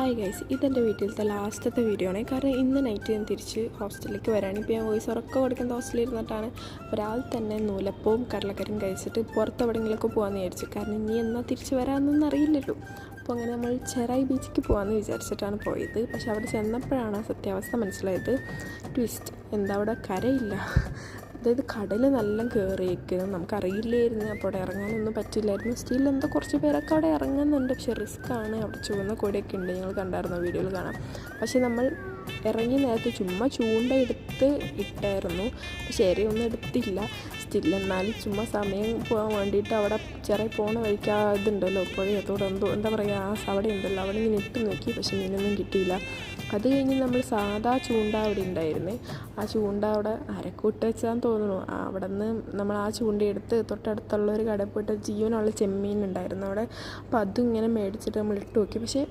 Hi guys, ഇതെൻ്റെ വീട്ടിലത്തെ ലാസ്റ്റത്തെ വീഡിയോ ആണ്. കാരണം ഇന്ന് നൈറ്റ് ഞാൻ തിരിച്ച് ഹോസ്റ്റലിലേക്ക് വരാണ്. ഇപ്പോൾ ഞാൻ വോയിസ് ഉറക്കം കൊടുക്കുന്ന ഹോസ്റ്റലിൽ ഇരുന്നിട്ടാണ്. ഒരാൾ തന്നെ നൂലപ്പവും കടലക്കറിയും കഴിച്ചിട്ട് പുറത്ത് എവിടെയെങ്കിലുമൊക്കെ പോകാമെന്ന് വിചാരിച്ചു. കാരണം ഇനി എന്നാൽ തിരിച്ച് വരാമെന്നൊന്നും അറിയില്ലല്ലോ. അപ്പോൾ അങ്ങനെ നമ്മൾ ചെറായി ബീച്ചിലേക്ക് പോകാമെന്ന് വിചാരിച്ചിട്ടാണ് പോയത്. പക്ഷെ അവിടെ ചെന്നപ്പോഴാണ് സത്യാവസ്ഥ മനസ്സിലായത്. ട്വിസ്റ്റ്, എന്താ അവിടെ കരയില്ല. അതായത് കടൽ നല്ല കയറിയിരിക്കുന്നു. നമുക്കറിയില്ലായിരുന്നു. അപ്പോൾ അവിടെ ഇറങ്ങാനൊന്നും പറ്റില്ലായിരുന്നു. സ്റ്റിൽ എന്തോ കുറച്ച് പേരൊക്കെ അവിടെ ഇറങ്ങുന്നുണ്ട്. പക്ഷേ റിസ്ക്കാണ്. അവിടെ ചുവന്ന കൊടിയൊക്കെ ഉണ്ട്, ഞങ്ങൾ കണ്ടായിരുന്നു വീഡിയോയിൽ കാണാം. പക്ഷേ നമ്മൾ ഇറങ്ങി നേരത്തെ ചുമ്മാ ചൂണ്ട എടുത്ത് ഇട്ടായിരുന്നു. പക്ഷേ ഇരയൊന്നും എടുത്തില്ല. സ്റ്റിൽ എന്നാലും ചുമ്മാ സമയം പോകാൻ വേണ്ടിയിട്ട് അവിടെ ചെറിയ പോണ വഴിക്ക് ഇതുണ്ടല്ലോ, പുഴയത്തോടെ എന്താ പറയുക, അവിടെ ഉണ്ടല്ലോ, അവിടെ ഇങ്ങനെ ഇട്ട് നോക്കി. പക്ഷെ മീനൊന്നും കിട്ടിയില്ല. അത് കഴിഞ്ഞ് നമ്മൾ സാധാ ചൂണ്ട അവിടെ ഉണ്ടായിരുന്നേ. ആ ചൂണ്ട അവിടെ അരക്കൂട്ട് വെച്ചാന്ന് തോന്നുന്നു. അവിടെ നിന്ന് നമ്മൾ ആ ചൂണ്ടയെടുത്ത് തൊട്ടടുത്തുള്ള ഒരു കടയിൽ പോയിട്ട് ജീവനുള്ള ചെമ്മീൻ ഉണ്ടായിരുന്നു അവിടെ. അപ്പോൾ അതും ഇങ്ങനെ മേടിച്ചിട്ട് നമ്മൾ ഇട്ട് നോക്കി. പക്ഷേ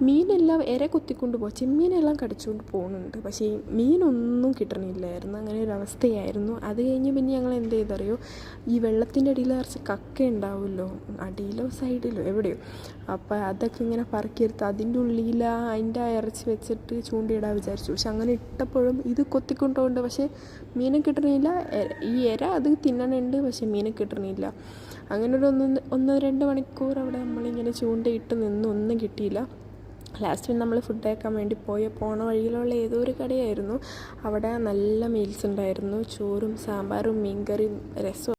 മീനെല്ലാം ഇര കുത്തിക്കൊണ്ട് പോകും, ചെമ്മീനെല്ലാം കടിച്ചുകൊണ്ട് പോകുന്നുണ്ട്. പക്ഷേ മീനൊന്നും കിട്ടണില്ലായിരുന്നു. അങ്ങനെ ഒരു അവസ്ഥയായിരുന്നു. അത് കഴിഞ്ഞ് പിന്നെ ഞങ്ങൾ എന്ത് ചെയ്തറിയോ, ഈ വെള്ളത്തിൻ്റെ അടിയിൽ കുറച്ച് കക്ക ഉണ്ടാവുമല്ലോ, അടിയിലോ സൈഡിലോ എവിടെയോ. അപ്പോൾ അതൊക്കെ ഇങ്ങനെ പറക്കിയെടുത്ത് അതിൻ്റെ ഉള്ളിൽ അതിൻ്റെ ഇറച്ചി വെച്ചിട്ട് ചൂണ്ടയിടാൻ വിചാരിച്ചു. പക്ഷെ അങ്ങനെ ഇട്ടപ്പോഴും ഇത് കൊത്തിക്കൊണ്ടുപോകുന്നുണ്ട്. പക്ഷേ മീനെ കിട്ടണില്ല. ഈ ഇര അത് തിന്നണുണ്ട്, പക്ഷേ മീനെ കിട്ടണില്ല. അങ്ങനെ ഒരു 1-2 മണിക്കൂർ അവിടെ നമ്മളിങ്ങനെ ചൂണ്ടയിട്ട് നിന്ന് ഒന്നും കിട്ടിയില്ല. ലാസ്റ്റ് നമ്മൾ ഫുഡ് കഴിക്കാൻ വേണ്ടി പോണ വഴിയിലുള്ള ഏതോ ഒരു കടയായിരുന്നു. അവിടെ നല്ല മീൽസ് ഉണ്ടായിരുന്നു. ചോറും സാമ്പാറും മീൻകറിയും രസവും